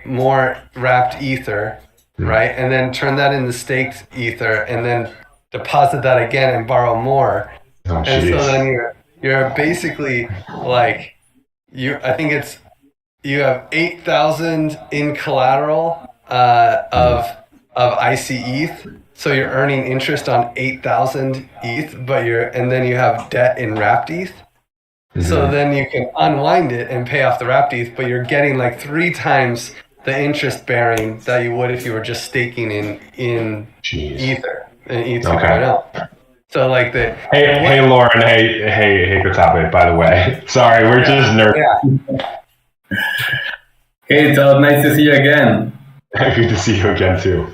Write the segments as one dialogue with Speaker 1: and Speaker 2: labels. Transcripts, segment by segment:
Speaker 1: more wrapped ether, right? And then turn that into staked ether, and then deposit that again and borrow more.
Speaker 2: Oh,
Speaker 1: And so
Speaker 2: jeez.
Speaker 1: then you're basically like I think it's you have 8,000 in collateral of IC ETH. So you're earning interest on 8,000 ETH, and then you have debt in wrapped ETH. So then you can unwind it and pay off the wrapped ETH, but you're getting like 3 times the interest bearing that you would if you were just staking in
Speaker 2: Jeez.
Speaker 1: Ether, in ETH
Speaker 2: Okay.
Speaker 1: 2.0. So like
Speaker 2: Hey, Lauren. Hey, Kotabe. By the way, sorry, we're just nervous.
Speaker 1: Yeah.
Speaker 3: Hey, Todd. Nice to see you again.
Speaker 2: Good to see you again too.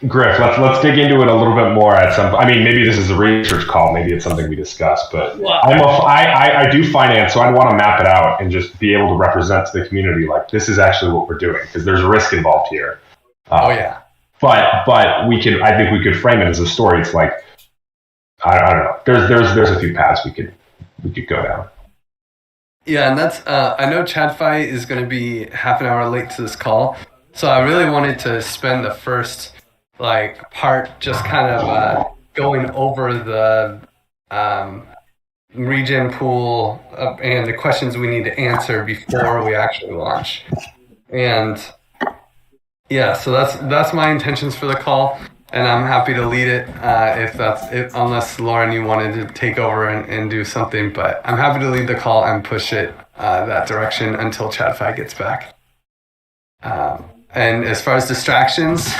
Speaker 2: Griff, let's dig into it a little bit more at some. I mean, maybe this is a research call. Maybe it's something we discuss. But I do finance, so I'd want to map it out and just be able to represent to the community like this is actually what we're doing because there's a risk involved here. But I think we could frame it as a story. It's like I don't know. There's a few paths we could go down.
Speaker 1: Yeah, and that's I know ChadFi is going to be half an hour late to this call, so I really wanted to spend the first part just kind of going over the regen pool and the questions we need to answer before we actually launch. And yeah, so that's my intentions for the call, and I'm happy to lead it unless Lauren you wanted to take over and do something, but I'm happy to lead the call and push it that direction until ChadFi gets back. And as far as distractions,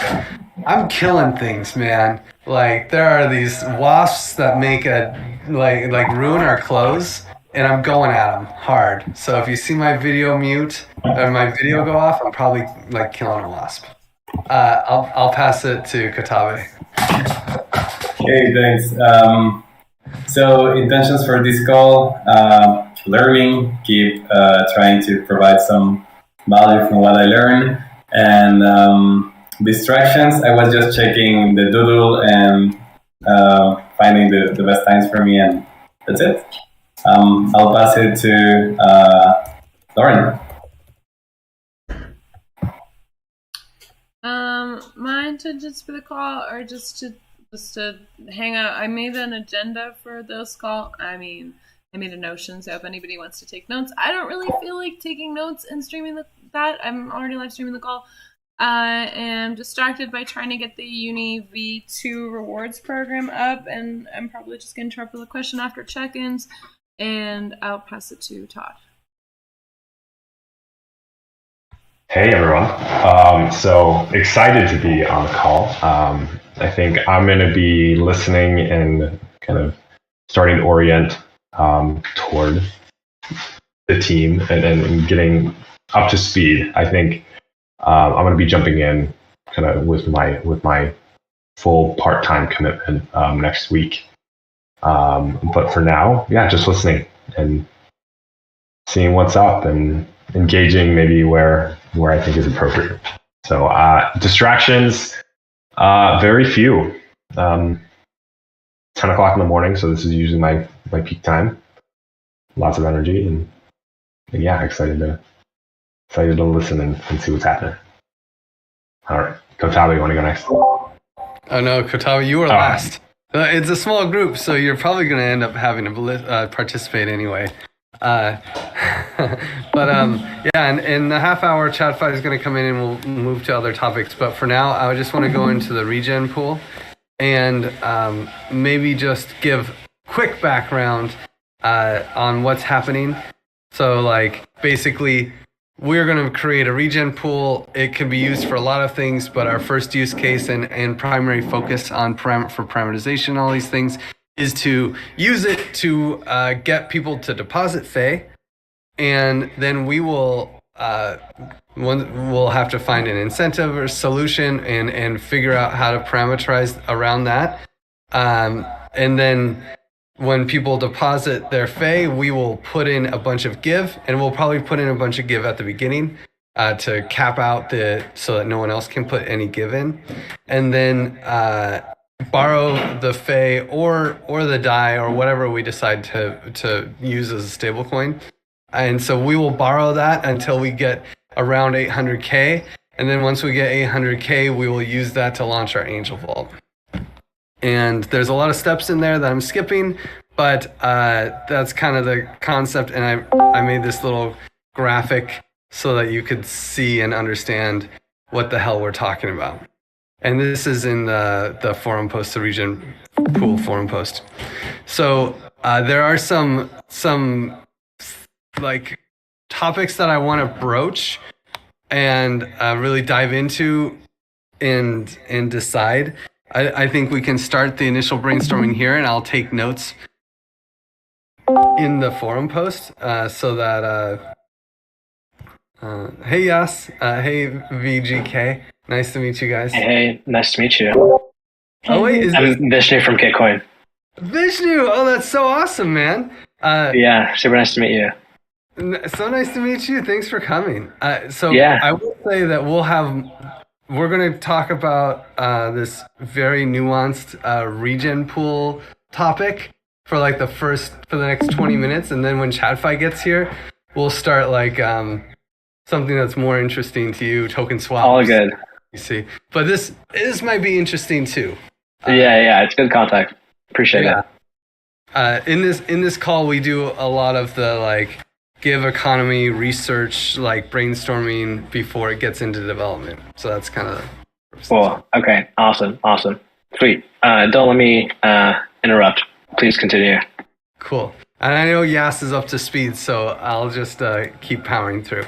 Speaker 1: I'm killing things, man. Like there are these wasps that make ruin our clothes, and I'm going at them hard. So if you see my video mute or my video go off, I'm probably killing a wasp. I'll pass it to Kotabe.
Speaker 3: Hey, thanks. So intentions for this call, learning, keep trying to provide some value from what I learned. And distractions, I was just checking the doodle and finding the best times for me, and that's it. I'll pass it to Lauren.
Speaker 4: My intentions for the call are just to hang out. I made an agenda for this call. I made a Notion, so if anybody wants to take notes, I don't really feel like taking notes and streaming that. I'm already live streaming the call. I am distracted by trying to get the Uni V2 rewards program up, and I'm probably just going to interrupt with a question after check-ins, and I'll pass it to Todd.
Speaker 2: Hey everyone, so excited to be on the call. I think I'm going to be listening and kind of starting to orient toward the team and getting up to speed. I think I'm going to be jumping in kind of with my full part-time commitment next week. But for now, just listening and seeing what's up and engaging maybe where I think is appropriate. So distractions, very few. 10 o'clock in the morning, so this is usually my peak time. Lots of energy and excited to listen and see what's happening. All right, Kotabe, you want to go next?
Speaker 1: Oh no, Kotabe, you were last. It's a small group, so you're probably going to end up having to participate anyway. But in the half hour, ChadFi is going to come in and we'll move to other topics. But for now, I just want to go into the regen pool and maybe just give quick background on what's happening. So basically, we're going to create a regen pool. It can be used for a lot of things, but our first use case and primary focus on for parameterization, all these things, is to use it to get people to deposit Fei, and then we'll have to find an incentive or solution and figure out how to parameterize around that. And then when people deposit their Fei, we will put in a bunch of give, and we'll probably put in a bunch of give at the beginning to cap out so that no one else can put any give in, and then borrow the Fei or the DAI or whatever we decide to use as a stablecoin And so we will borrow that until we get around 800K. And then once we get 800K, we will use that to launch our Angel Vault. And there's a lot of steps in there that I'm skipping, but that's kind of the concept. And I made this little graphic so that you could see and understand what the hell we're talking about. And this is in the forum post, the region pool forum post. So there are some like topics that I want to broach and really dive into and decide. I think we can start the initial brainstorming here, and I'll take notes in the forum post so that hey Yas, hey VGK, nice to meet you guys.
Speaker 5: Hey, nice to meet you.
Speaker 1: Oh wait,
Speaker 5: I'm Vishnu from Kitcoin.
Speaker 1: Vishnu, oh that's so awesome, man.
Speaker 5: Yeah, super nice to meet you.
Speaker 1: So nice to meet you. Thanks for coming.
Speaker 5: Yeah.
Speaker 1: I will say that we're going to talk about this very nuanced regen pool topic for like for the next 20 minutes. And then when ChatFi gets here, we'll start like something that's more interesting to you, token swaps.
Speaker 5: All good.
Speaker 1: You see, but this might be interesting too.
Speaker 5: Yeah, it's good contact. Appreciate it.
Speaker 1: In this call, we do a lot of the like GIVeconomy research, like brainstorming before it gets into development. So that's kind of
Speaker 5: cool. Okay, awesome. Sweet. Don't let me interrupt. Please continue.
Speaker 1: Cool. And I know Yas is up to speed, so I'll just keep powering through.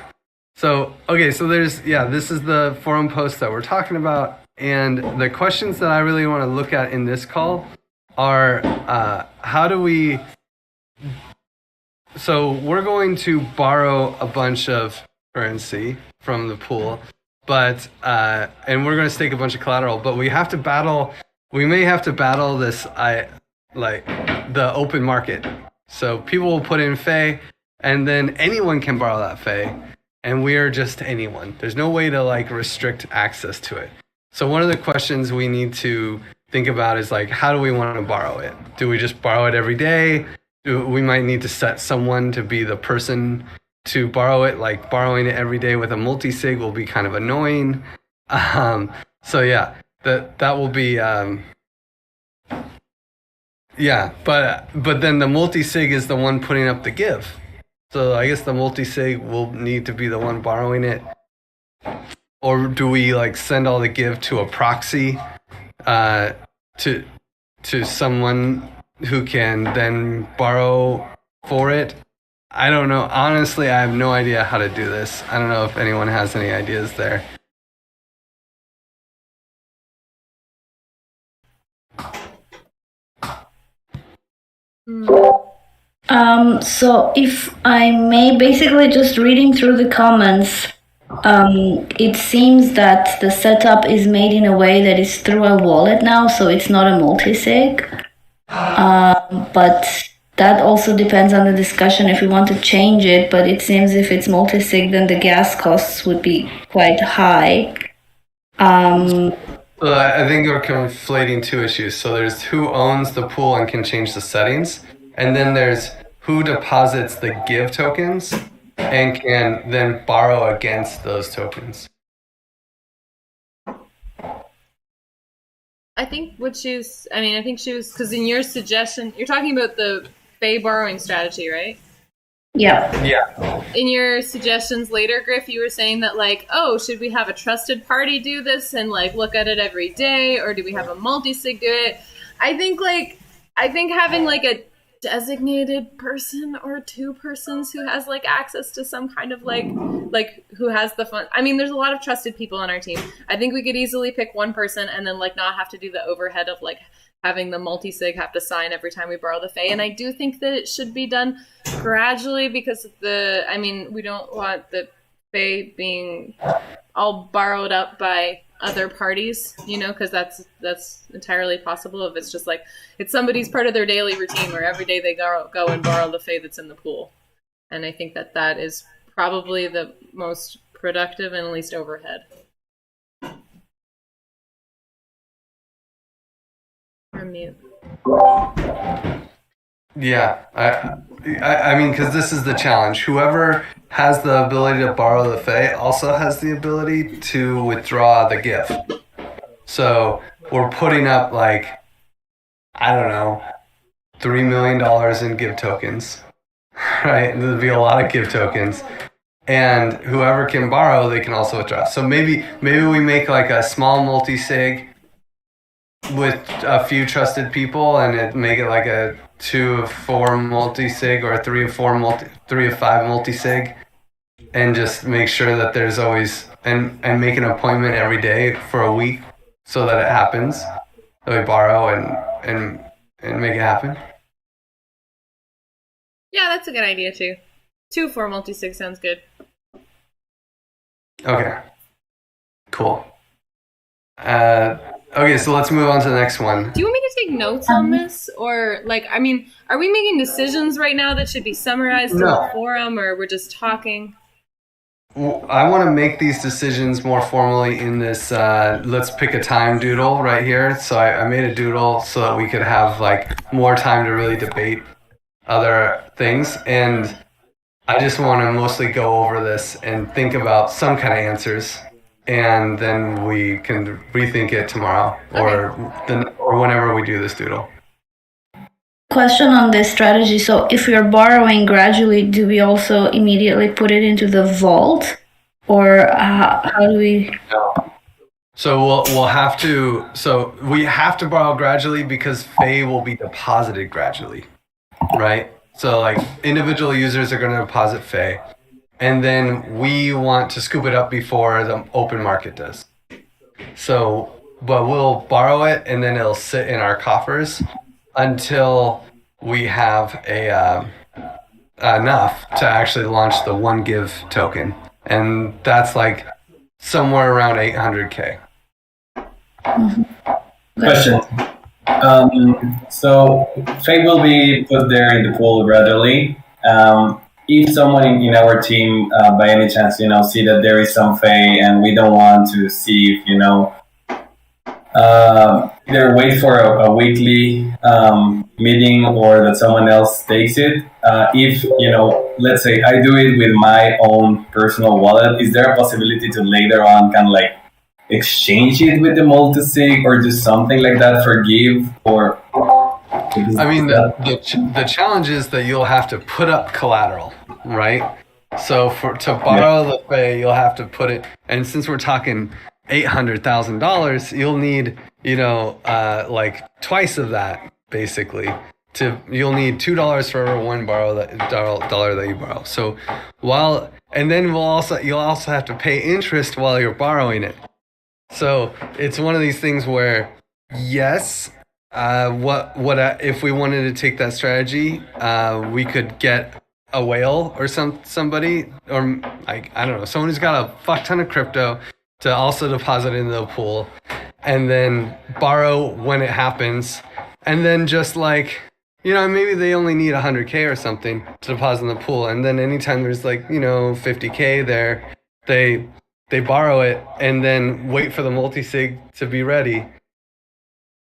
Speaker 1: So, okay, so this is the forum post that we're talking about. And the questions that I really want to look at in this call are how do we... So we're going to borrow a bunch of currency from the pool, but and we're going to stake a bunch of collateral, but we may have to battle this the open market. So people will put in Fei, and then anyone can borrow that Fei, and we're just anyone. There's no way to like restrict access to it. So one of the questions we need to think about is like, how do we want to borrow it? Do we just borrow it every day? We might need to set someone to be the person to borrow it, like borrowing it every day with a multi-sig will be kind of annoying. So yeah, that will be, but then the multi-sig is the one putting up the give. So I guess the multi-sig will need to be the one borrowing it. Or do we like send all the give to a proxy to someone who can then borrow for it? I don't know. Honestly, I have no idea how to do this. I don't know if anyone has any ideas there.
Speaker 6: So if I may, basically just reading through the comments, it seems that the setup is made in a way that is through a wallet now, so it's not a multi-sig. But that also depends on the discussion if we want to change it, but it seems if it's multi-sig, then the gas costs would be quite high.
Speaker 1: I think we're conflating two issues. So there's who owns the pool and can change the settings, and then there's who deposits the give tokens and can then borrow against those tokens.
Speaker 4: I think she was, because in your suggestion, you're talking about the Fei borrowing strategy, right?
Speaker 6: Yeah.
Speaker 4: In your suggestions later, Griff, you were saying that, like, oh, should we have a trusted party do this and, like, look at it every day, or do we have a multi-sig do it? I think having, like, a designated person or two persons who has, like, access to some kind of, like who has the fun. I mean, there's a lot of trusted people on our team. I think we could easily pick one person and then, like, not have to do the overhead of, like, having the multi-sig have to sign every time we borrow the Fei. And I do think that it should be done gradually because we don't want the Fei being all borrowed up by other parties, because that's entirely possible if it's just like it's somebody's part of their daily routine where every day they go and borrow the Fei that's in the pool. And I think that is probably the most productive and least overhead.
Speaker 1: Yeah, Yeah, I mean, because this is the challenge. Whoever has the ability to borrow the Fae also has the ability to withdraw the gift. So we're putting up like, I don't know, $3 million in give tokens, right? There'll be a lot of give tokens. And whoever can borrow, they can also withdraw. So maybe we make like a small multi-sig with a few trusted people, and make it like a 2 of 4 multi-sig or a 3 of 5 multi-sig, and just make sure that there's always and make an appointment every day for a week so that it happens. That we borrow and make it happen.
Speaker 4: Yeah, that's a good idea too. 2 for multi-sig sounds good.
Speaker 1: Okay. Cool. Okay, so let's move on to the next one.
Speaker 4: Do you want me to take notes on this? Or, like, I mean, are we making decisions right now that should be summarized in the forum, or we're just talking?
Speaker 1: I want to make these decisions more formally in this let's pick a time doodle right here. So I made a doodle so that we could have like more time to really debate other things. And I just want to mostly go over this and think about some kind of answers. And then we can rethink it tomorrow or whenever we do this doodle.
Speaker 6: Question on this strategy. So if we're borrowing gradually, do we also immediately put it into the vault? Or how do we...
Speaker 1: No. So we'll have to... So we have to borrow gradually because Fae will be deposited gradually, right? So like individual users are going to deposit Fae. And then we want to scoop it up before the open market does. So, but we'll borrow it and then it'll sit in our coffers until we have enough to actually launch the one give token. And that's like somewhere around 800K.
Speaker 3: Question. So Fae will be put there in the pool gradually. If someone in our team, by any chance, see that there is some Fae and we don't want to see if, either wait for a weekly meeting or that someone else takes it. If, let's say I do it with my own personal wallet, is there a possibility to later on kind of like exchange it with the multisig or do something like that for Give? Or
Speaker 1: I mean, the challenge is that you'll have to put up collateral, right? So to borrow the Fae, you'll have to put it, and since we're talking $800,000, you'll need, like twice of that, basically. You'll need $2 for every one dollar that you borrow. So and then you'll also have to pay interest while you're borrowing it. So it's one of these things where, yes, if we wanted to take that strategy, we could get a whale or somebody, or I don't know, someone who's got a fuck ton of crypto to also deposit into the pool, and then borrow when it happens, and then just like, maybe they only need 100K or something to deposit in the pool, and then anytime there's like 50K there, they borrow it and then wait for the multisig to be ready,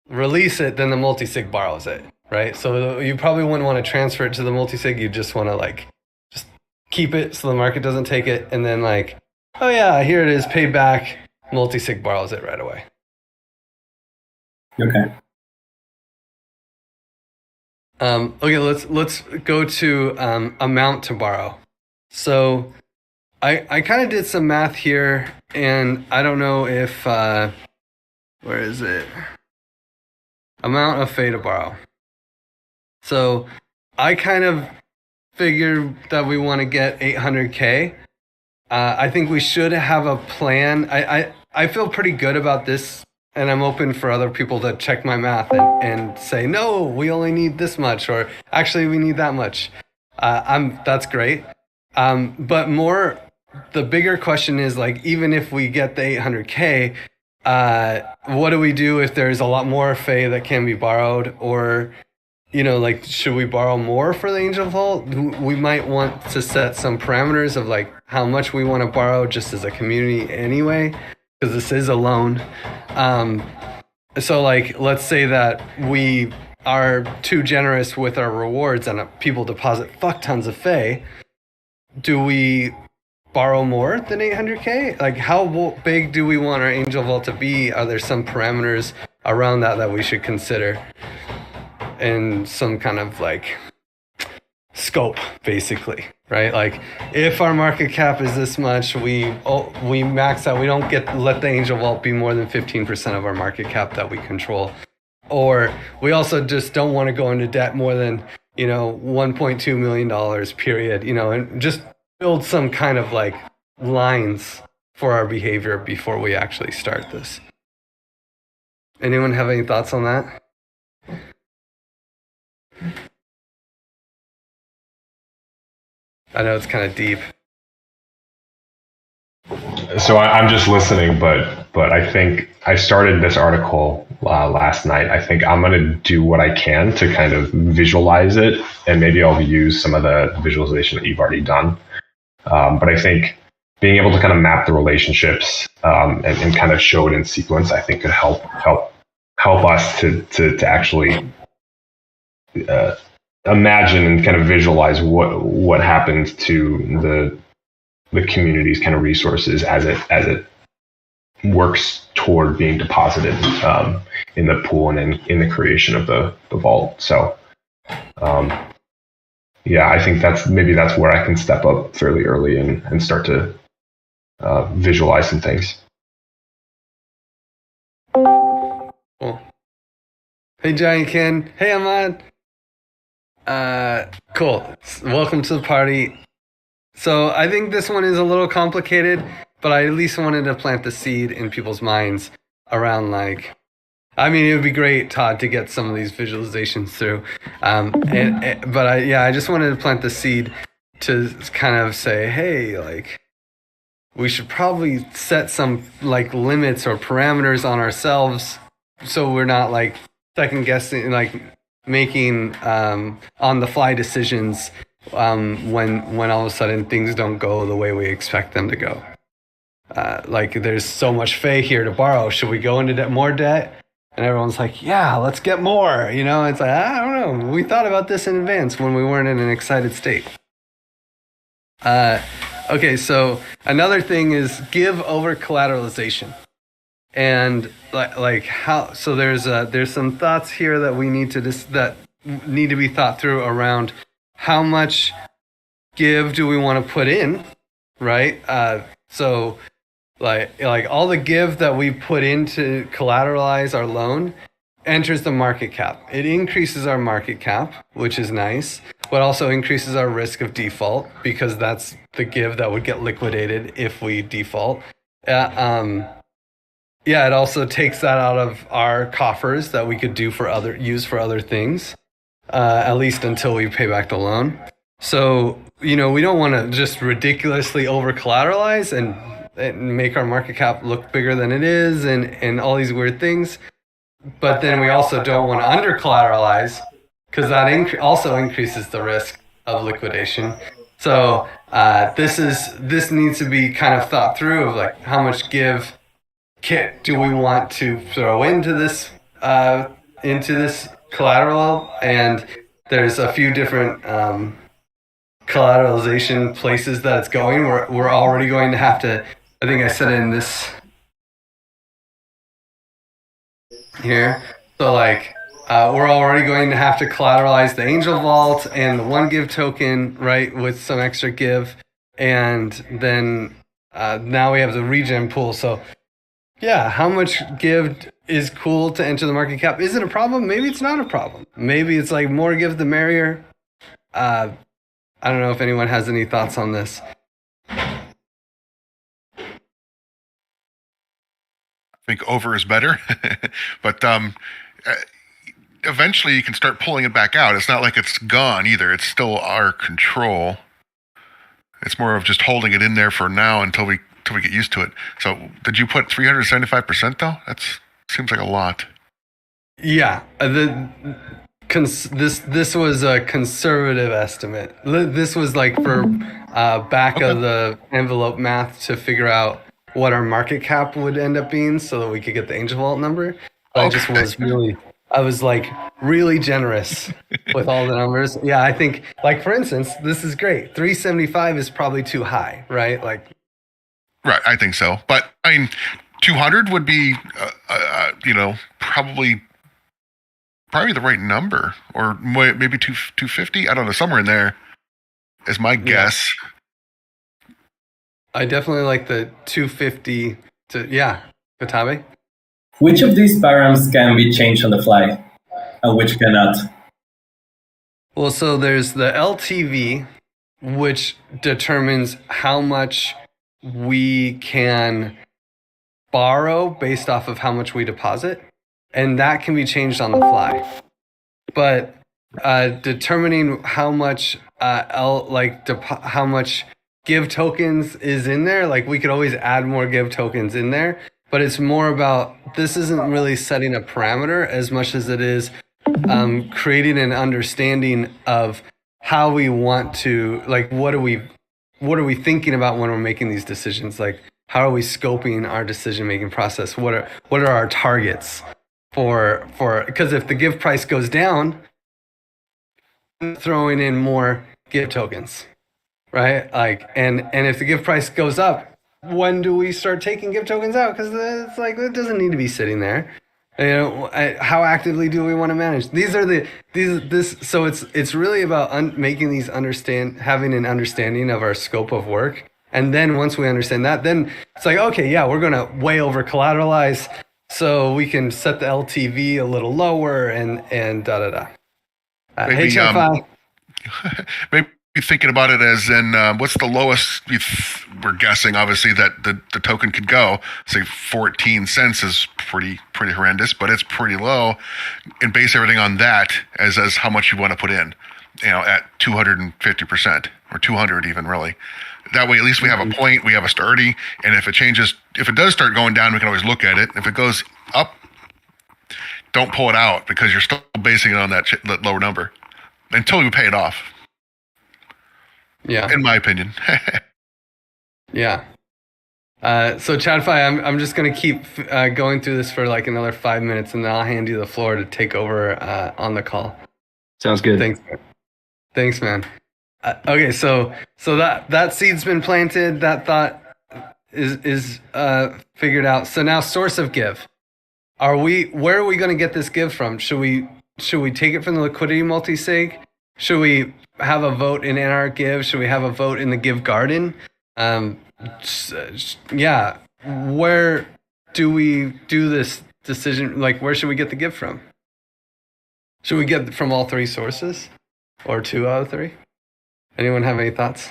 Speaker 1: release it, then the multisig borrows it, right? So you probably wouldn't want to transfer it to the multisig. You just want to just keep it so the market doesn't take it, and then oh yeah, here it is, paid back, multisig borrows it right away.
Speaker 3: Okay.
Speaker 1: Okay, let's go to amount to borrow. So I kind of did some math here, and I don't know if where is it? Amount of Fae to borrow. So I kind of figured that we want to get 800K. I think we should have a plan. I feel pretty good about this, and I'm open for other people to check my math and say, no, we only need this much, or actually we need that much. That's great. But the bigger question is, even if we get the 800K, what do we do if there's a lot more Fae that can be borrowed? Or, should we borrow more for the Angel Vault? We might want to set some parameters of how much we want to borrow just as a community anyway, because this is a loan. So let's say that we are too generous with our rewards and people deposit fuck tons of Fae, do we borrow more than 800k? Like, how big do we want our Angel Vault to be? Are there some parameters around that we should consider? And some kind of like scope, basically, right? Like, if our market cap is this much, we max out. We don't let the Angel Vault be more than 15% of our market cap that we control. Or we also just don't want to go into debt more than, $1.2 million, period, and just build some kind of like lines for our behavior before we actually start this. Anyone have any thoughts on that? I know it's kind of deep.
Speaker 2: So I'm just listening, but I think I started this article last night. I think I'm going to do what I can to kind of visualize it, and maybe I'll use some of the visualization that you've already done. But I think being able to kind of map the relationships and kind of show it in sequence, I think could help us to actually imagine and kind of visualize what happens to the community's kind of resources as it works toward being deposited in the pool and in the creation of the vault. So I think that's where I can step up fairly early and start to visualize some things.
Speaker 1: Cool. Hey, Giant Ken. Hey, Ahmad. Cool. Welcome to the party. So I think this one is a little complicated, but I at least wanted to plant the seed in people's minds around it would be great, Todd, to get some of these visualizations through. I just wanted to plant the seed to kind of say, hey, we should probably set some limits or parameters on ourselves so we're not second guessing, making on the fly decisions when all of a sudden things don't go the way we expect them to go. There's so much Fae here to borrow. Should we go into more debt? And everyone's like, yeah, let's get more. It's like, I don't know. We thought about this in advance when we weren't in an excited state. Okay, so another thing is give over collateralization. And how, so there's some thoughts here that we need to that need to be thought through around how much give do we want to put in, right? So all the give that we put in to collateralize our loan enters the market cap. It increases our market cap, which is nice, but also increases our risk of default because that's the give that would get liquidated if we default. It also takes that out of our coffers that we could use for other things, at least until we pay back the loan. So, we don't want to just ridiculously over collateralize and make our market cap look bigger than it is and all these weird things. But then we also don't want to under collateralize because that also increases the risk of liquidation. So this needs to be kind of thought through of how much give kit do we want to throw into this collateral. And there's a few different collateralization places that it's going. We're already going to have to, I think I said it in this here. So we're already going to have to collateralize the Angel Vault and the one give token, right, with some extra give. And then now we have the regen pool. So yeah, how much give is cool to enter the market cap? Is it a problem? Maybe it's not a problem. Maybe it's more give the merrier. I don't know if anyone has any thoughts on this.
Speaker 7: I think over is better, but eventually you can start pulling it back out. It's not like it's gone either. It's still our control. It's more of just holding it in there for now until we get used to it. So did you put 375% though? That seems like a lot. Yeah,
Speaker 1: this was a conservative estimate. This was for back of the envelope math to figure out what our market cap would end up being so that we could get the Angel Vault number. I just was really I was like really generous with all the numbers. Yeah, I think, like, for instance, this is great. 375 is probably too high, right? Like,
Speaker 7: Right, I think so. But I mean, 200 would be, probably the right number, or maybe 250. I don't know, somewhere in there is my guess.
Speaker 1: I definitely like the 250 to Katabe.
Speaker 3: Which of these params can be changed on the fly, and which cannot?
Speaker 1: Well, so there's the LTV, which determines how much we can borrow based off of how much we deposit, and that can be changed on the fly. But determining how much how much give tokens is in there, like we could always add more give tokens in there, but it's more about, this isn't really setting a parameter as much as it is creating an understanding of how we want to, like, what are we thinking about when we're making these decisions? Like, how are we scoping our decision making process? What are our targets for because if the give price goes down, throwing in more give tokens, right? Like, and if the give price goes up, when do we start taking give tokens out? Because it's like, it doesn't need to be sitting there. You know, how actively do we want to manage? So it's really about having an understanding of our scope of work, and then once we understand that, then it's like, okay, yeah, we're gonna way over collateralize, so we can set the LTV a little lower and da da da. Hey, Chef.
Speaker 7: Maybe thinking about it as in what's the lowest we're guessing, obviously, that the token could go. Say 14 cents is pretty horrendous, but it's pretty low, and base everything on that as how much you want to put in, at 250% or 200 even, really. That way, at least we have a point, we have a sturdy, and if it does start going down, we can always look at it. If it goes up, don't pull it out, because you're still basing it on that lower number until you pay it off.
Speaker 1: Yeah,
Speaker 7: in my opinion.
Speaker 1: Yeah. So ChadFi, I'm just gonna keep going through this for like another 5 minutes, and then I'll hand you the floor to take over on the call.
Speaker 8: Sounds good.
Speaker 1: Thanks, man. Okay, so that seed's been planted. That thought is figured out. So now, source of give. Where are we going to get this give from? Should we take it from the liquidity multisig? Should we have a vote in NR Give? Should we have a vote in the Give Garden? Yeah. Where do we do this decision? Like, where should we get the give from? Should we get from all three sources, or 2 out of 3? Anyone have any thoughts?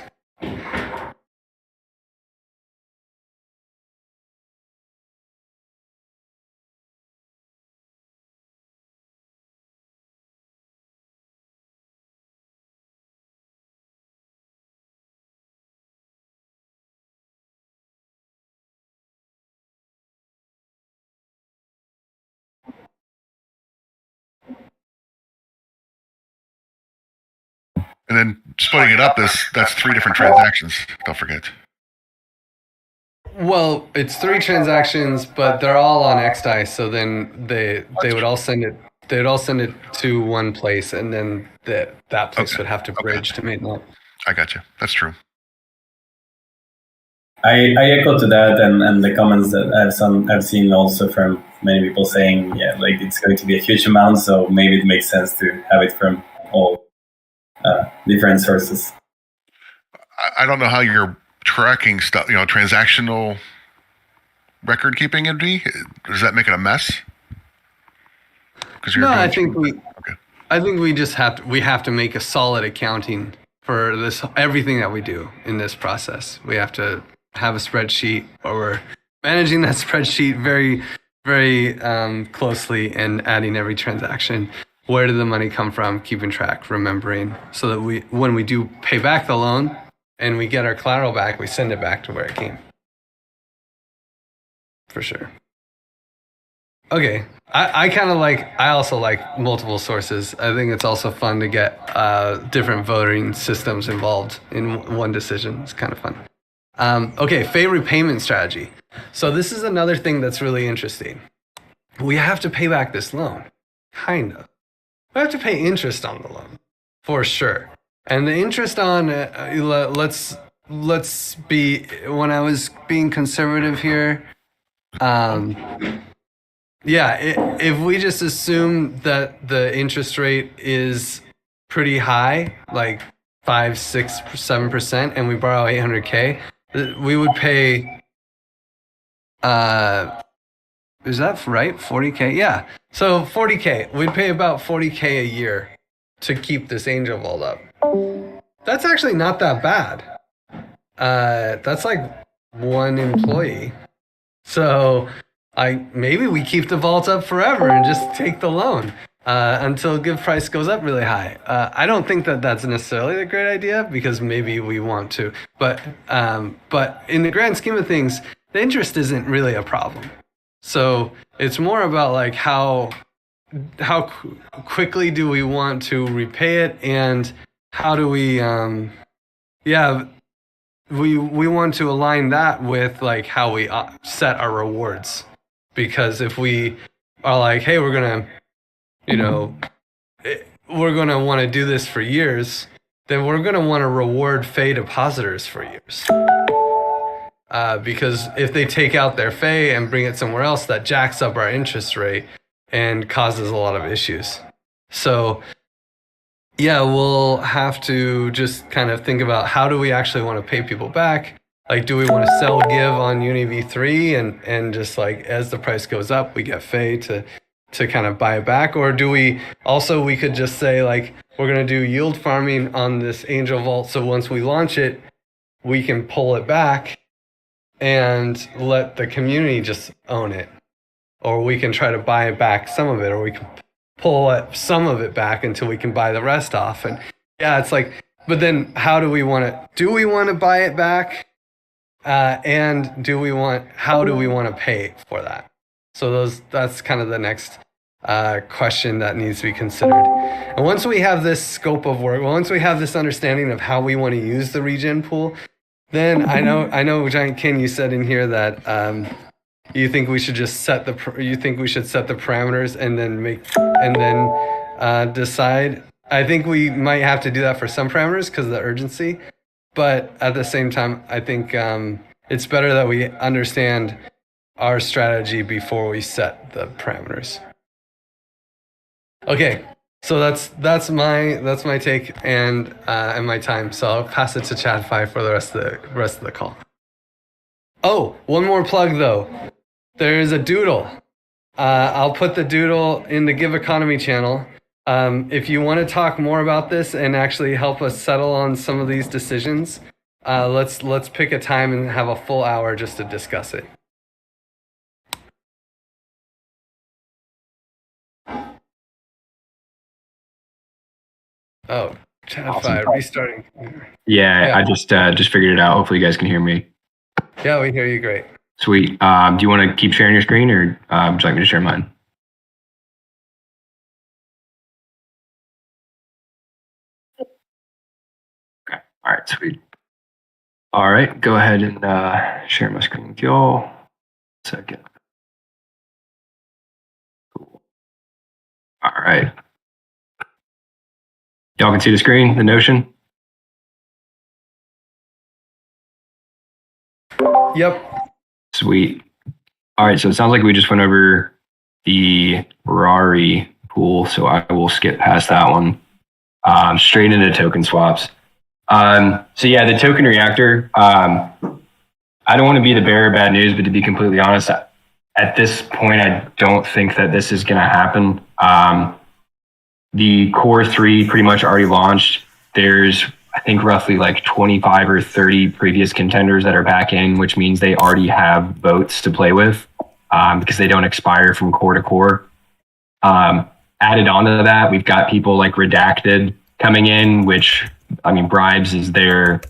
Speaker 7: And then splitting it up, that's 3 different transactions. Don't forget.
Speaker 1: Well, it's 3 transactions, but they're all on XDAI. So then they would all send it. They'd all send it to one place, and then that place would have to bridge to mainnet.
Speaker 7: I got you. That's true.
Speaker 3: I echo to that, and the comments that I've seen also from many people saying, yeah, like it's going to be a huge amount, so maybe it makes sense to have it from all different sources.
Speaker 7: I don't know how you're tracking stuff, transactional record keeping would be. Does that make it a mess?
Speaker 1: No, I think we just have to make a solid accounting for this, everything that we do in this process. We have to have a spreadsheet, or we're managing that spreadsheet very, very closely, and adding every transaction. Where did the money come from? Keeping track, remembering, so that when we do pay back the loan and we get our collateral back, we send it back to where it came. For sure. Okay, I also like multiple sources. I think it's also fun to get different voting systems involved in one decision. It's kind of fun. Okay, Fay repayment strategy. So this is another thing that's really interesting. We have to pay back this loan. kind of. We have to pay interest on the loan, for sure. And the interest on let's be, when I was being conservative here, if we just assume that the interest rate is pretty high, like 5, 6, 7%, and we borrow $800K, we would pay, is that right? 40K? Yeah. So 40K. We'd pay about 40K a year to keep this angel vault up. That's actually not that bad. That's like one employee. So maybe we keep the vault up forever and just take the loan until give price goes up really high. I don't think that that's necessarily a great idea because maybe we want to. But in the grand scheme of things, the interest isn't really a problem. So it's more about like how quickly do we want to repay it, and how do we we want to align that with like how we set our rewards. Because if we are like, hey, we're gonna want to do this for years, then we're gonna want to reward Fey depositors for years. Because if they take out their Fey and bring it somewhere else, that jacks up our interest rate and causes a lot of issues. So yeah, we'll have to just kind of think about how do we actually want to pay people back. Like, do we want to sell Give on Uni v3 and just like as the price goes up, we get Fey to kind of buy it back? Or do we could just say like, we're going to do yield farming on this Angel Vault. So once we launch it, we can pull it back and let the community just own it. Or we can try to buy back some of it, or we can pull some of it back until we can buy the rest off. And yeah, it's like, but then how do we want to buy it back? And how do we want to pay for that? So that's kind of the next question that needs to be considered. And once we have this scope of work, once we have this understanding of how we want to use the regen pool, then I know, Giant King, you said in here that you think we should just set the parameters and then decide. I think we might have to do that for some parameters because of the urgency, but at the same time, I think it's better that we understand our strategy before we set the parameters. Okay, so that's my take and my time. So I'll pass it to Chad 5 for the rest of the call. Oh, one more plug though. There is a doodle. I'll put the doodle in the GIVeconomy channel. If you want to talk more about this and actually help us settle on some of these decisions, let's pick a time and have a full hour just to discuss it. Oh, Chad 5, restarting.
Speaker 8: Yeah, I just figured it out. Hopefully you guys can hear me.
Speaker 1: Yeah, we hear you great.
Speaker 8: Sweet. Do you want to keep sharing your screen, or would you like me to share mine? Okay. All right, sweet. All right, go ahead and share my screen with y'all. 1 second. Cool. All right. Y'all can see the screen, the Notion?
Speaker 1: Yep.
Speaker 8: Sweet. All right, so it sounds like we just went over the Rari pool, so I will skip past that one. Straight into token swaps. So yeah, the token reactor, I don't want to be the bearer of bad news, but to be completely honest, at this point, I don't think that this is going to happen. The Core 3 pretty much already launched. There's, I think, roughly like 25 or 30 previous contenders that are back in, which means they already have votes to play with because they don't expire from core to core. Added on to that, we've got people like Redacted coming in, which, I mean, bribes is their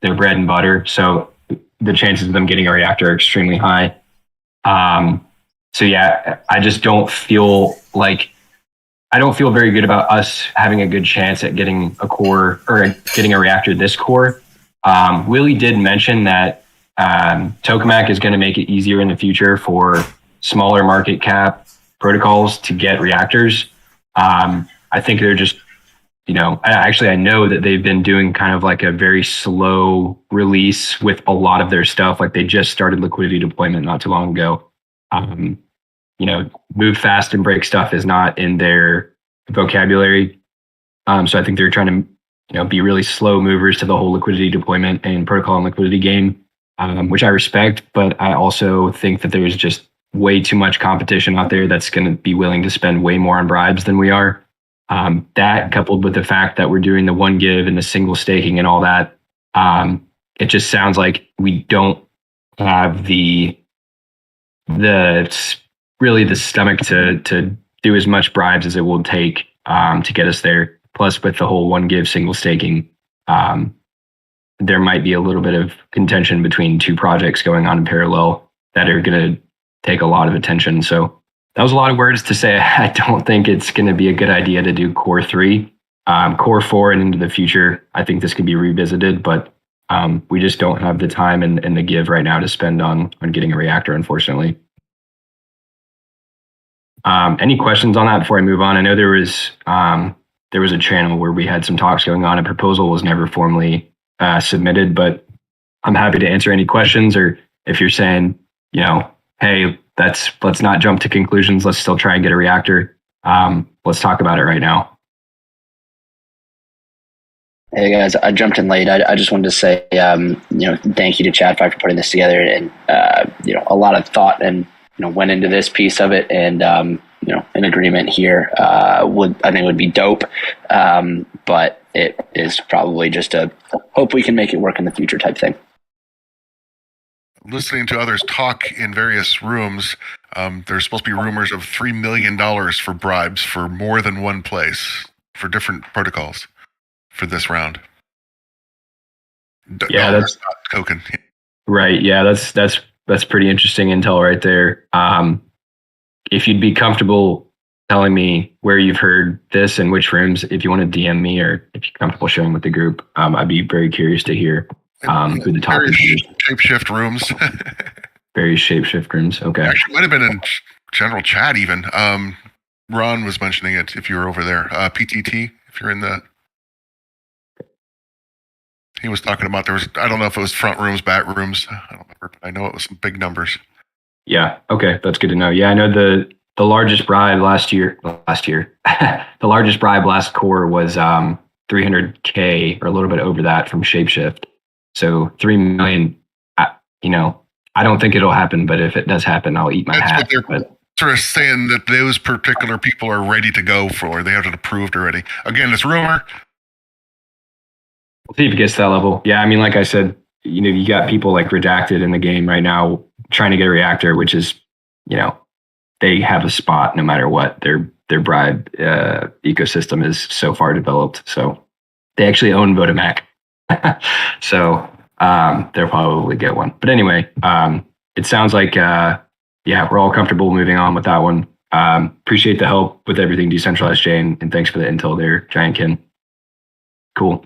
Speaker 8: bread and butter. So the chances of them getting a reactor are extremely high. So yeah, I just don't feel very good about us having a good chance at getting a core or getting a reactor this core. Willie did mention that Tokamak is going to make it easier in the future for smaller market cap protocols to get reactors. I think they're just, I know that they've been doing kind of like a very slow release with a lot of their stuff. Like they just started liquidity deployment not too long ago. Move fast and break stuff is not in their vocabulary. So I think they're trying to, be really slow movers to the whole liquidity deployment and protocol and liquidity game, which I respect. But I also think that there's just way too much competition out there that's going to be willing to spend way more on bribes than we are. That coupled with the fact that we're doing the one give and the single staking and all that, it just sounds like we don't have the stomach to do as much bribes as it will take to get us there. Plus, with the whole one give single staking, there might be a little bit of contention between two projects going on in parallel that are going to take a lot of attention. So that was a lot of words to say. I don't think it's going to be a good idea to do core 3. Core 4 and into the future, I think this could be revisited, but we just don't have the time and the give right now to spend on getting a reactor, unfortunately. Any questions on that before I move on? I know there was a channel where we had some talks going on. A proposal was never formally submitted, but I'm happy to answer any questions, or if you're saying, hey, let's not jump to conclusions. Let's still try and get a reactor. Let's talk about it right now.
Speaker 9: Hey guys, I jumped in late. I just wanted to say, thank you to Chat5 for putting this together, and a lot of thought and went into this piece of it, and an agreement here would be dope. But it is probably just a hope we can make it work in the future type thing.
Speaker 7: Listening to others talk in various rooms, there's supposed to be rumors of $3 million for bribes for more than one place for different protocols for this round.
Speaker 8: Yeah, that's
Speaker 7: not token.
Speaker 8: Right. Yeah, that's pretty interesting intel right there. If you'd be comfortable telling me where you've heard this and which rooms, if you want to DM me, or if you're comfortable sharing with the group, I'd be very curious to hear who the top is.
Speaker 7: Shapeshift rooms.
Speaker 8: Various shapeshift rooms. Okay.
Speaker 7: Actually, might have been in general chat even. Ron was mentioning it if you were over there. PTT, if you're in the... He was talking about I don't know if it was front rooms, back rooms. I don't remember, but I know it was some big numbers.
Speaker 8: Yeah. Okay. That's good to know. Yeah. I know the largest bribe last year, the largest bribe last core was 300K or a little bit over that from Shapeshift. So 3 million, I don't think it'll happen, but if it does happen, I'll eat my hat.
Speaker 7: What they're sort of saying that those particular people are ready to go for. They have it approved already. Again, it's rumor.
Speaker 8: We'll see if it gets to that level. Yeah, I mean, like I said, you got people like Redacted in the game right now trying to get a reactor, which is, they have a spot no matter what. Their bribe ecosystem is so far developed. So they actually own Vodamac. So they'll probably get one. But anyway, it sounds like, we're all comfortable moving on with that one. Appreciate the help with everything Decentralized Chain, and thanks for the intel there, Giantkin. Cool.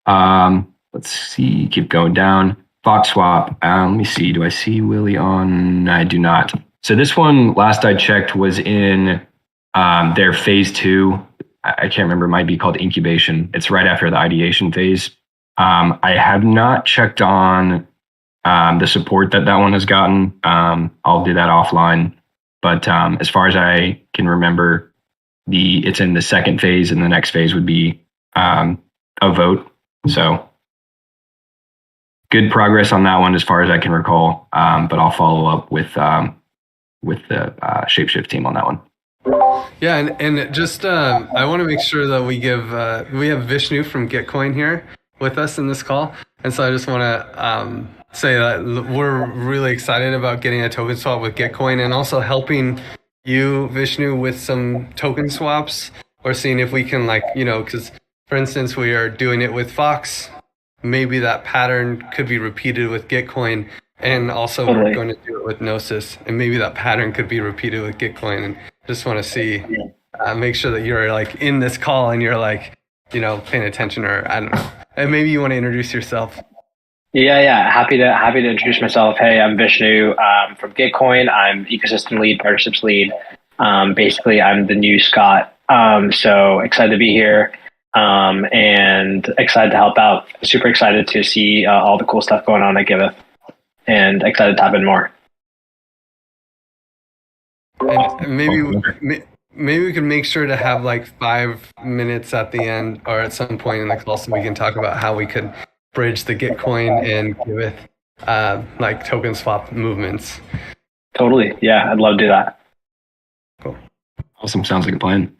Speaker 8: Let's see, keep going down. Fox Swap. Let me see. Do I see Willie on? I do not. So this one, last I checked, was in their phase 2. I can't remember. It might be called incubation. It's right after the ideation phase. I have not checked on the support that one has gotten. I'll do that offline. But as far as I can remember, it's in the second phase, and the next phase would be a vote. So good progress on that one as far as I can recall. But I'll follow up with the Shapeshift team on that one.
Speaker 1: Yeah, and just I want to make sure that we have Vishnu from Gitcoin here with us in this call, and so I just want to say that we're really excited about getting a token swap with Gitcoin, and also helping you, Vishnu, with some token swaps, or seeing if we can, because for instance, we are doing it with Fox. Maybe that pattern could be repeated with Gitcoin, and also we're going to do it with Gnosis, and maybe that pattern could be repeated with Gitcoin. And just want to see, make sure that you're in this call and you're paying attention, or I don't know. And maybe you want to introduce yourself.
Speaker 5: Yeah. Happy to introduce myself. Hey, I'm Vishnu from Gitcoin. I'm ecosystem lead, partnerships lead. Basically, I'm the new Scott So excited to be here, and excited to help out. Super excited to see all the cool stuff going on at Giveth, and excited to tap in more.
Speaker 1: And maybe we can make sure to have like 5 minutes at the end or at some point in the call so we can talk about how we could bridge the Gitcoin and Giveth like token swap movements.
Speaker 5: Totally. Yeah, I'd love to do that.
Speaker 1: Cool.
Speaker 8: Awesome. Sounds like a plan.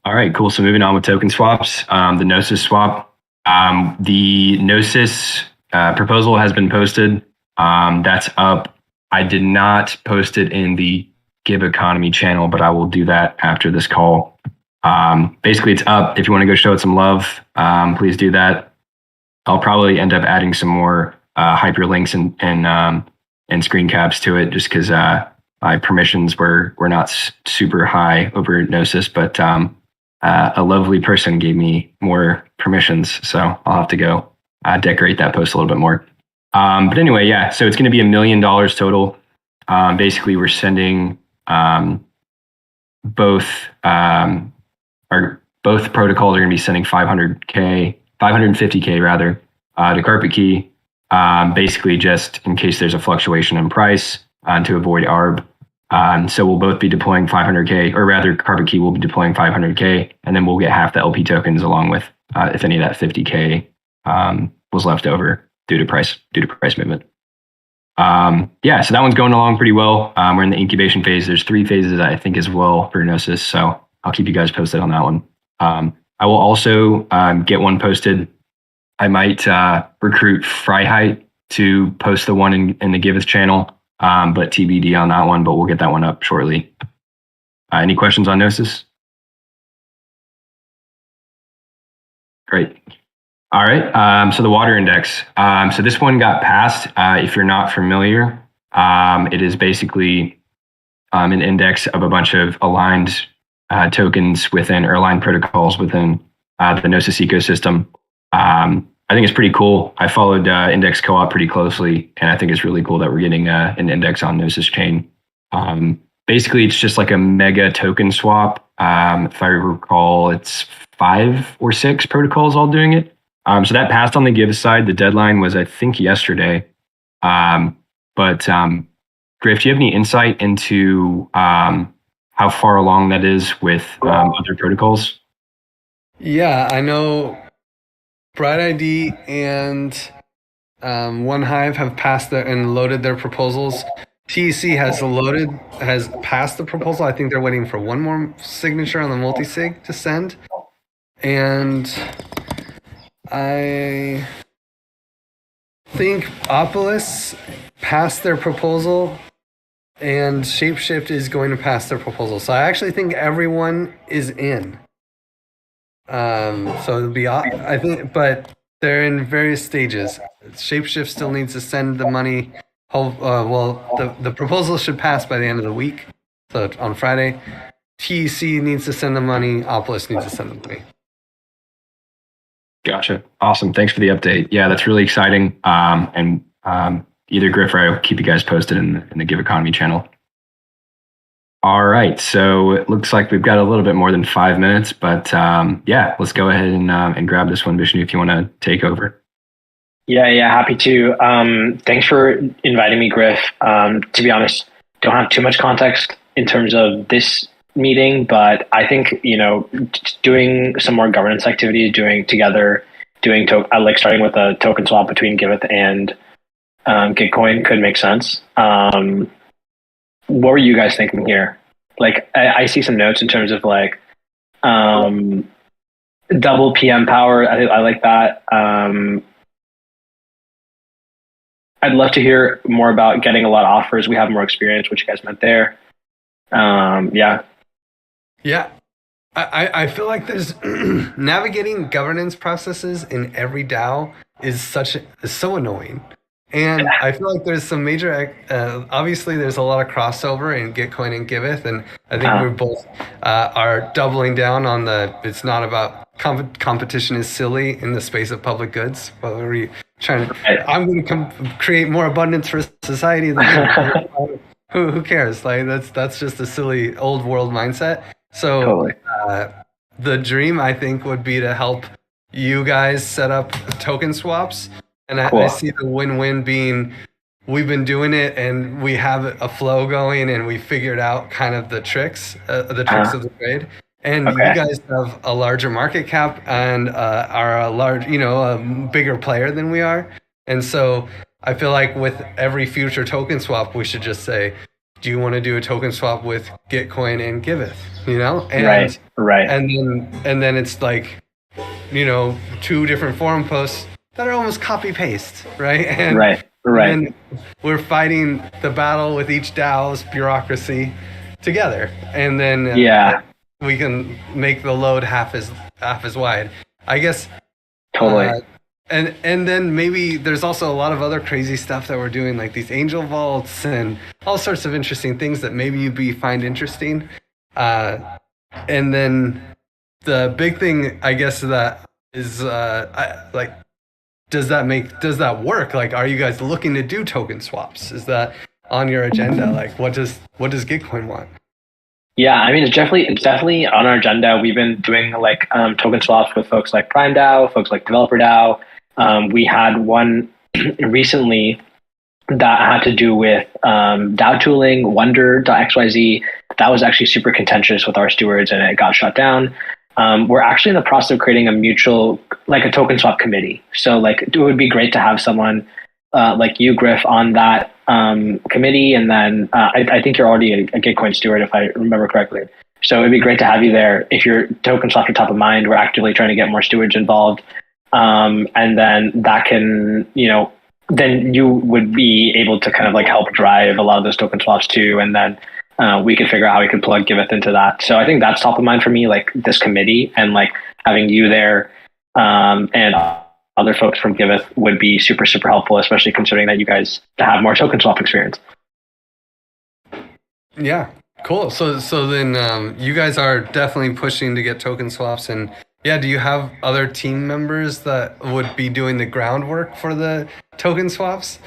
Speaker 8: All right, cool. So moving on with token swaps, the Gnosis swap. The Gnosis proposal has been posted. That's up. I did not post it in the GIVeconomy channel, but I will do that after this call. Basically, it's up. If you want to go show it some love, please do that. I'll probably end up adding some more hyperlinks and screen caps to it, just because my permissions were not super high over Gnosis, but a lovely person gave me more permissions, so I'll have to go decorate that post a little bit more. But anyway, yeah, so it's going to be $1 million total. Basically, we're sending both protocols are going to be sending 550K rather, to Carpet Key, basically just in case there's a fluctuation in price, to avoid ARB. So we'll both be deploying 500K, or rather Carpet Key will be deploying 500K, and then we'll get half the LP tokens along with, if any of that 50K was left over due to price movement. Yeah, so that one's going along pretty well. We're in the incubation phase. There's 3 phases, I think, as well for Gnosis. So I'll keep you guys posted on that one. I will also get one posted. I might recruit Freiheit to post the one in the Giveth channel, but TBD on that one, but we'll get that one up shortly. Any questions on Gnosis? Great. All right, so the water index. So this one got passed. If you're not familiar, it is basically an index of a bunch of aligned tokens within, or aligned protocols within the Gnosis ecosystem. I think it's pretty cool. I followed Index Co-op pretty closely, and I think it's really cool that we're getting an index on Gnosis chain. Basically, it's just like a mega token swap. If I recall, it's 5 or 6 protocols all doing it. So that passed on the Give side. The deadline was, I think, yesterday. But Griff, do you have any insight into how far along that is with other protocols?
Speaker 1: Yeah, I know Bright ID and OneHive have passed and loaded their proposals. TEC has passed the proposal. I think they're waiting for one more signature on the multi-sig to send. And I think Opolis passed their proposal, and Shapeshift is going to pass their proposal. So I actually think everyone is in. So it'll be, I think, but they're in various stages. Shapeshift still needs to send the money. The proposal should pass by the end of the week, so on Friday. TEC needs to send the money. Opolis needs to send the money.
Speaker 8: Gotcha. Awesome. Thanks for the update. Yeah, that's really exciting. And either Griff or I will keep you guys posted in the GIVeconomy channel. All right. So it looks like we've got a little bit more than 5 minutes, but yeah, let's go ahead and grab this one, Vishnu, if you want to take over.
Speaker 5: Yeah, happy to. Thanks for inviting me, Griff. To be honest, don't have too much context in terms of this meeting, but I think, doing some more governance activities, like starting with a token swap between Giveth and Gitcoin could make sense. What were you guys thinking here? Like, I see some notes in terms of like double PM power. I like that. I'd love to hear more about getting a lot of offers. We have more experience, what you guys meant there.
Speaker 1: Yeah. I feel like there's navigating governance processes in every DAO is so annoying. And I feel like there's some major, obviously there's a lot of crossover in Gitcoin and Giveth, and I think we both are doubling down on it's not about competition is silly in the space of public goods. But we're trying to, I'm going to create more abundance for society. Who cares? Like that's just a silly old world mindset. So
Speaker 5: Totally.
Speaker 1: the dream, I think, would be to help you guys set up token swaps. And
Speaker 5: Cool.
Speaker 1: I see the win-win being we've been doing it and we have a flow going and we figured out kind of the tricks of the trade. And
Speaker 5: Okay.
Speaker 1: you guys have a larger market cap and are a large, a bigger player than we are. And so I feel like with every future token swap, we should just say, do you want to do a token swap with Gitcoin and Giveth? And,
Speaker 5: Right.
Speaker 1: And then it's like, 2 different forum posts that are almost copy paste, right? And,
Speaker 5: Right.
Speaker 1: And we're fighting the battle with each DAO's bureaucracy together, and then we can make the load half as wide, I guess.
Speaker 5: Totally.
Speaker 1: And then maybe there's also a lot of other crazy stuff that we're doing, like these angel vaults and all sorts of interesting things that maybe you'd find interesting. And then the big thing, I guess, that is does that work? Like, are you guys looking to do token swaps? Is that on your agenda? Like, what does Gitcoin want?
Speaker 5: Yeah, I mean, it's definitely on our agenda. We've been doing like token swaps with folks like Prime DAO, folks like Developer DAO. We had one recently that had to do with DAO tooling, Wonder.xyz. That was actually super contentious with our stewards, and it got shut down. We're actually in the process of creating a token swap committee. So like, it would be great to have someone like you, Griff, on that committee. And then I think you're already a Gitcoin steward, if I remember correctly. So it'd be great to have you there. If your token swaps are top of mind, we're actively trying to get more stewards involved. And then that can, then you would be able to kind of like help drive a lot of those token swaps too. And then we could figure out how we could plug Giveth into that. So I think that's top of mind for me, like this committee, and like having you there and other folks from Giveth would be super, super helpful, especially considering that you guys have more token swap experience.
Speaker 1: Yeah, cool. So then you guys are definitely pushing to get token swaps. And yeah, do you have other team members that would be doing the groundwork for the token swaps?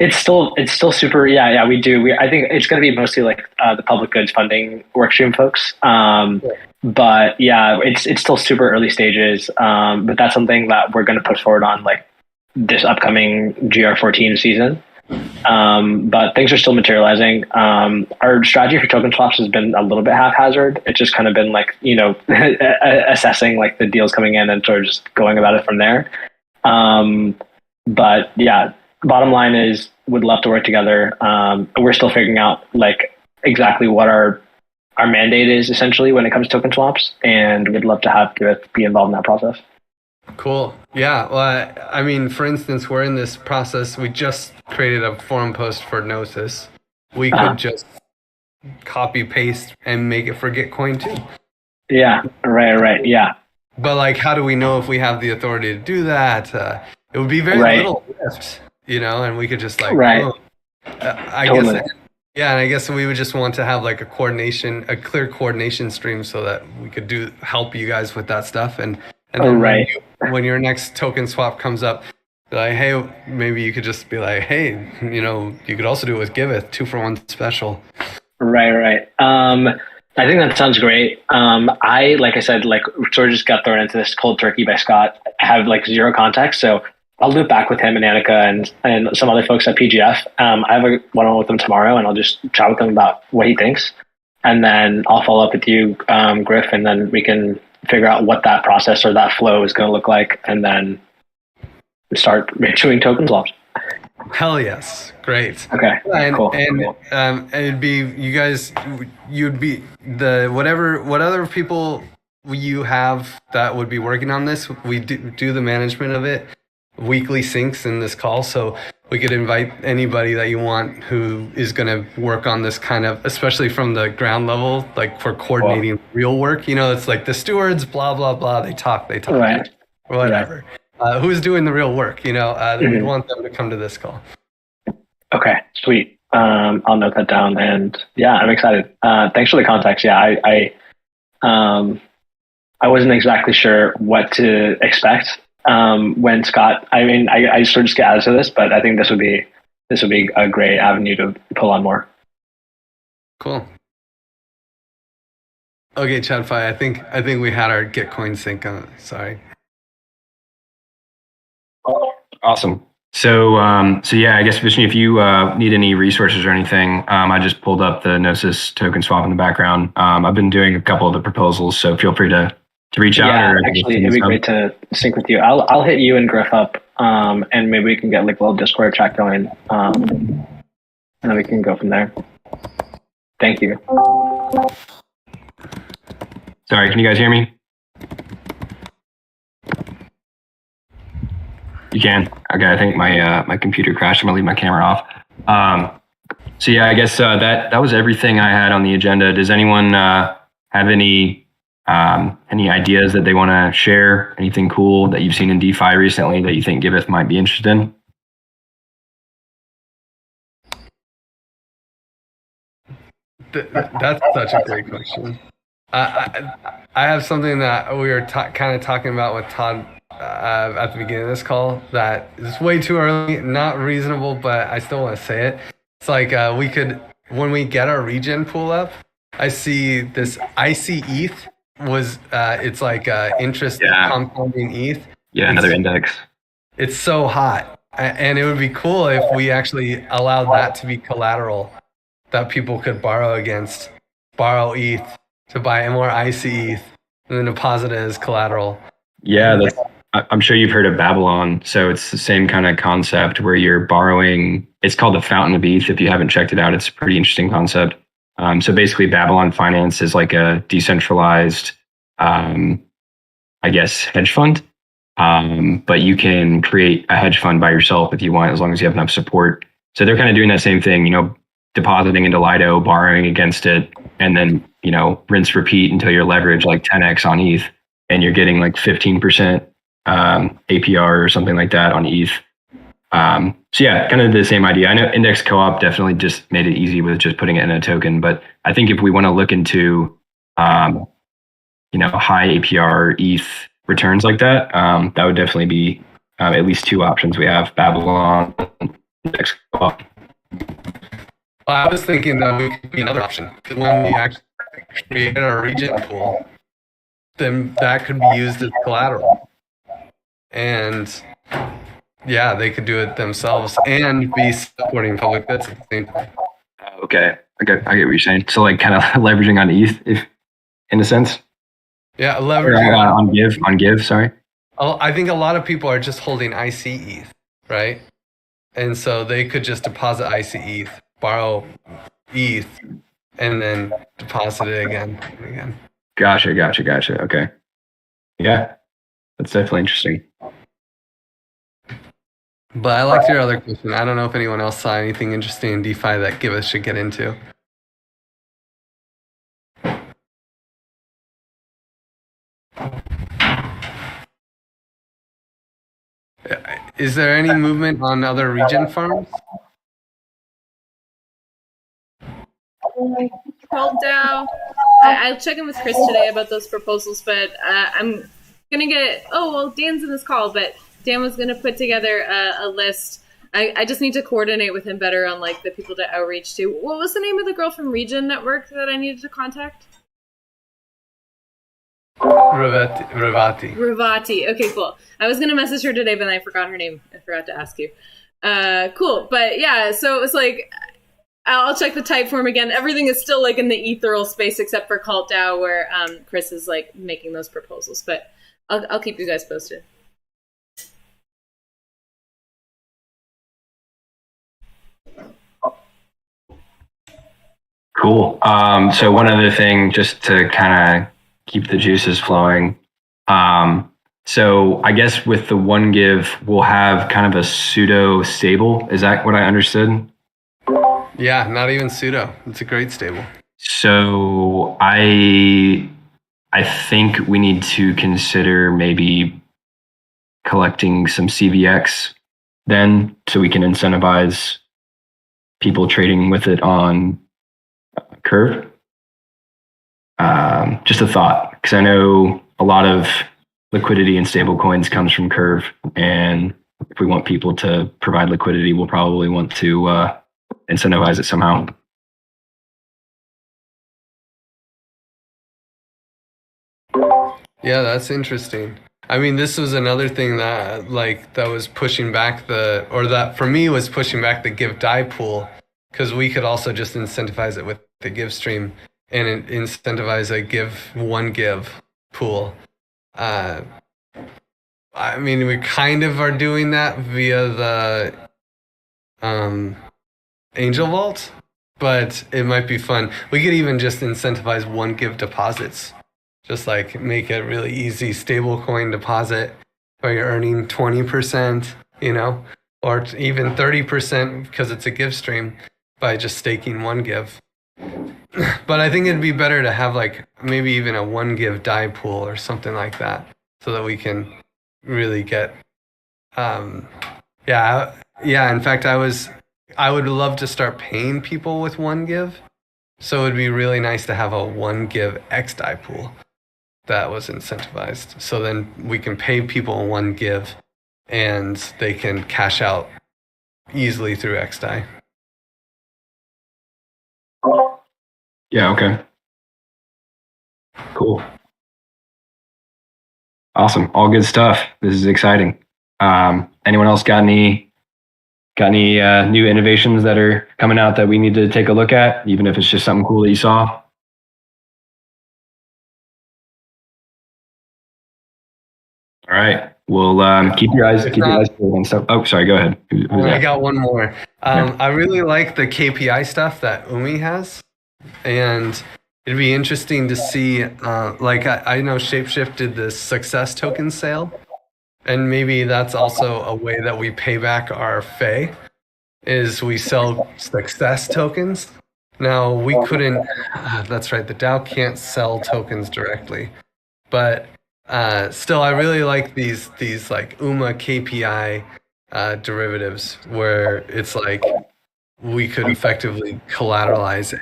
Speaker 5: It's still super. Yeah, we do. I think it's going to be mostly like the public goods funding workstream folks. But yeah, it's still super early stages. But that's something that we're going to push forward on like this upcoming GR14 season. But things are still materializing. Our strategy for token swaps has been a little bit haphazard. It's just kind of been like, assessing like the deals coming in and sort of just going about it from there. But yeah, bottom line is would love to work together. We're still figuring out like exactly what our mandate is essentially when it comes to token swaps, and we'd love to have Giveth be involved in that process.
Speaker 1: Cool. Yeah. Well, I mean, for instance, we're in this process. We just created a forum post for Gnosis. We could just copy paste and make it for Gitcoin too.
Speaker 5: Yeah. Right. Yeah.
Speaker 1: But like, how do we know if we have the authority to do that? It would be very little lift, and we could just like, I guess. Yeah, and I guess we would just want to have like a clear coordination stream so that we could help you guys with that stuff. And then when your next token swap comes up, be like, hey, maybe you could just be like, hey, you could also do it with Giveth, 2-for-1 special.
Speaker 5: Right. I think that sounds great. Like I said, like sort of just got thrown into this cold turkey by Scott. I have like zero context, so I'll loop back with him and Annika and some other folks at PGF. I have a one-on-one with them tomorrow, and I'll just chat with him about what he thinks. And then I'll follow up with you, Griff, and then we can figure out what that process or that flow is going to look like, and then start issuing token swaps.
Speaker 1: Hell yes. Great.
Speaker 5: Okay.
Speaker 1: Cool.
Speaker 5: And
Speaker 1: it'd be you guys. You'd be what other people you have that would be working on this. We do the management of it. Weekly syncs in this call, so we could invite anybody that you want who is going to work on this kind of, especially from the ground level, like for coordinating real work. It's like the stewards, blah blah blah. They talk,
Speaker 5: right.
Speaker 1: Whatever. Right. Who's doing the real work? We'd want them to come to this call.
Speaker 5: Okay, sweet. I'll note that down, and yeah, I'm excited. Thanks for the context. Yeah, I wasn't exactly sure what to expect. When Scott, I sort of just get out of this, but I think this would be a great avenue to pull on more.
Speaker 1: Cool. Okay, ChatFi, I think we had our Gitcoin sync on. Sorry.
Speaker 8: Awesome. So, so yeah, I guess Vishnu, if you need any resources or anything, I just pulled up the Gnosis token swap in the background. I've been doing a couple of the proposals, so feel free to reach out.
Speaker 5: Yeah,
Speaker 8: Or
Speaker 5: actually, it'd be great to sync with you. I'll hit you and Griff up, and maybe we can get like a little Discord chat going, and then we can go from there. Thank you.
Speaker 8: Sorry, can you guys hear me? You can. Okay, I think my computer crashed. I'm gonna leave my camera off. So yeah, I guess that was everything I had on the agenda. Does anyone have any ideas that they want to share? Anything cool that you've seen in DeFi recently that you think Giveth might be interested in?
Speaker 1: That's such a great question. I have something that we were kind of talking about with Todd at the beginning of this call that is way too early, not reasonable, but I still want to say it. It's like we could, when we get our regen pool up, I see this icy ETH was, it's like interest compounding ETH.
Speaker 8: Yeah, another index.
Speaker 1: It's so hot. And it would be cool if we actually allowed that to be collateral that people could borrow against, borrow ETH to buy more icy ETH and then deposit it as collateral.
Speaker 8: Yeah, I'm sure you've heard of Babylon. So it's the same kind of concept where you're borrowing. It's called the Fountain of ETH. If you haven't checked it out, it's a pretty interesting concept. So basically, Babylon Finance is like a decentralized, I guess, hedge fund. But you can create a hedge fund by yourself if you want, as long as you have enough support. So they're kind of doing that same thing, depositing into Lido, borrowing against it, and then, rinse, repeat until you're leveraged like 10x on ETH, and you're getting like 15% APR or something like that on ETH. So yeah, kind of the same idea. I know Index Co-op definitely just made it easy with just putting it in a token, but I think if we want to look into, high APR ETH returns like that, that would definitely be at least two options. We have Babylon, Index Co-op.
Speaker 1: Well, I was thinking that we could be another option. When we actually create our regen pool, then that could be used as collateral. And yeah, they could do it themselves and be supporting public goods at the same time.
Speaker 8: Okay. I get what you're saying. So like kind of leveraging on ETH, if in a sense.
Speaker 1: Yeah, leveraging
Speaker 8: on Give. Sorry.
Speaker 1: I think a lot of people are just holding IC ETH, right? And so they could just deposit IC ETH, borrow ETH, and then deposit it again and again.
Speaker 8: Gotcha. Okay. Yeah, that's definitely interesting.
Speaker 1: But I liked your other question. I don't know if anyone else saw anything interesting in DeFi that Giveth should get into. Is there any movement on other regen farms?
Speaker 4: Called DAO. I'll check in with Chris today about those proposals, but I'm gonna get. Oh well, Dan's in this call, but Dan was gonna put together a list. I just need to coordinate with him better on like the people to outreach to. What was the name of the girl from Regen Network that I needed to contact? Ravati. Okay, cool. I was gonna message her today, but I forgot her name. I forgot to ask you. Cool, but yeah. So it was like. I'll check the type form again. Everything is still like in the ethereal space except for Cult DAO where Chris is like making those proposals. But I'll keep you guys posted.
Speaker 8: Cool. So one other thing, just to kind of keep the juices flowing. So I guess with the OneGive, we'll have kind of a pseudo stable. Is that what I understood?
Speaker 1: Yeah, not even pseudo. It's a great stable.
Speaker 8: So I think we need to consider maybe collecting some CVX then, so we can incentivize people trading with it on Curve. Just a thought, because I know a lot of liquidity in stable coins comes from Curve, and if we want people to provide liquidity, we'll probably want to incentivize it somehow.
Speaker 1: Yeah, that's interesting. I mean, this was another thing that that was pushing back that for me was pushing back the give die pool, because we could also just incentivize it with the give stream and incentivize a give pool. I mean, we kind of are doing that via the Angel Vault, but it might be fun. We could even just incentivize one give deposits. Just like make a really easy stablecoin deposit where you're earning 20%, or even 30% because it's a give stream by just staking one give. But I think it'd be better to have maybe even a one give die pool or something like that, so that we can really get, In fact, I would love to start paying people with one give. So it'd be really nice to have a one give X die pool that was incentivized. So then we can pay people one give and they can cash out easily through XDAI.
Speaker 8: Yeah, okay. Cool. Awesome. All good stuff. This is exciting. Anyone else got any new innovations that are coming out that we need to take a look at, even if it's just something cool that you saw? All right. We'll keep your eyes peeled and stuff. Oh, sorry. Go ahead. Who's
Speaker 1: I
Speaker 8: that?
Speaker 1: got one more. I really like the KPI stuff that Umi has, and it'd be interesting to see. I know Shapeshift did this success token sale, and maybe that's also a way that we pay back our Fey. Is we sell success tokens. Now we couldn't. That's right. The DAO can't sell tokens directly, but still, I really like these UMA KPI derivatives where it's we could effectively collateralize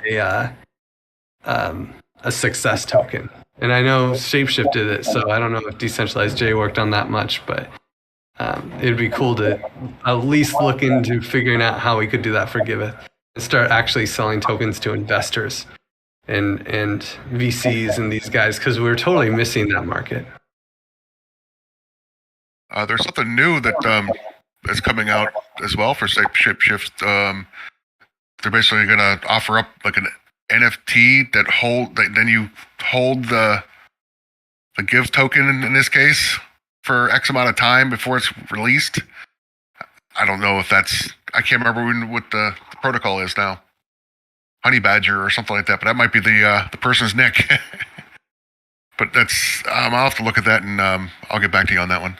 Speaker 1: a success token. And I know Shapeshift did it, so I don't know if Decentralized J worked on that much, but it'd be cool to at least look into figuring out how we could do that for Giveth and start actually selling tokens to investors and VCs and these guys, because we're totally missing that market.
Speaker 7: There's something new that's coming out as well for Shapeshift. They're basically going to offer up an NFT then you hold the Give token in this case for X amount of time before it's released. I don't know if I can't remember what the protocol is now. Honey Badger or something like that, but that might be the person's nick. But that's I'll have to look at that, and I'll get back to you on that one.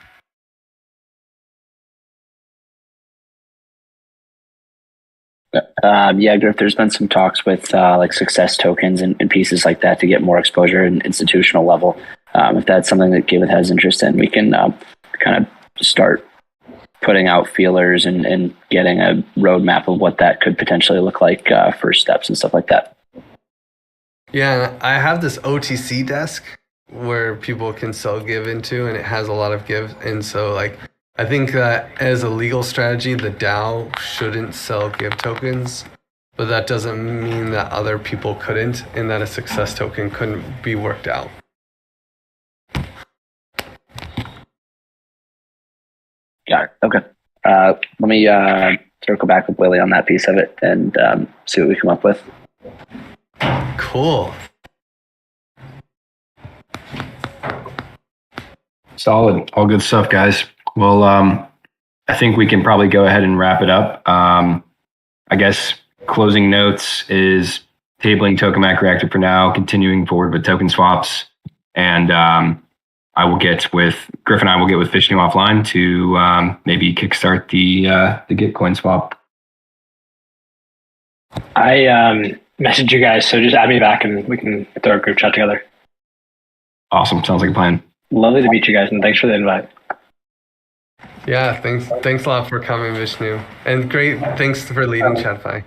Speaker 9: Griff, there's been some talks with success tokens and pieces like that to get more exposure at an institutional level. If that's something that Giveth has interest in, we can kind of start putting out feelers and getting a roadmap of what that could potentially look like, first steps and stuff like that. Yeah,
Speaker 1: I have this OTC desk where people can sell Give into, and it has a lot of Give. And so I think that as a legal strategy, the DAO shouldn't sell Give tokens, but that doesn't mean that other people couldn't, and that a success token couldn't be worked out.
Speaker 9: Got it. Okay. Let me circle back with Willie on that piece of it and see what we come up with.
Speaker 1: Cool.
Speaker 8: Solid. All good stuff, guys. Well, I think we can probably go ahead and wrap it up. I guess closing notes is tabling token Reactor for now, continuing forward with token swaps, and I will get with Griff and I will get with Fishing offline to maybe kickstart the Gitcoin swap.
Speaker 5: I messaged you guys, so just add me back and we can throw a group chat together.
Speaker 8: Awesome. Sounds like a plan.
Speaker 5: Lovely to meet you guys, and thanks for the invite.
Speaker 1: Yeah, thanks a lot for coming, Vishnu. And great, thanks for leading ChatFi.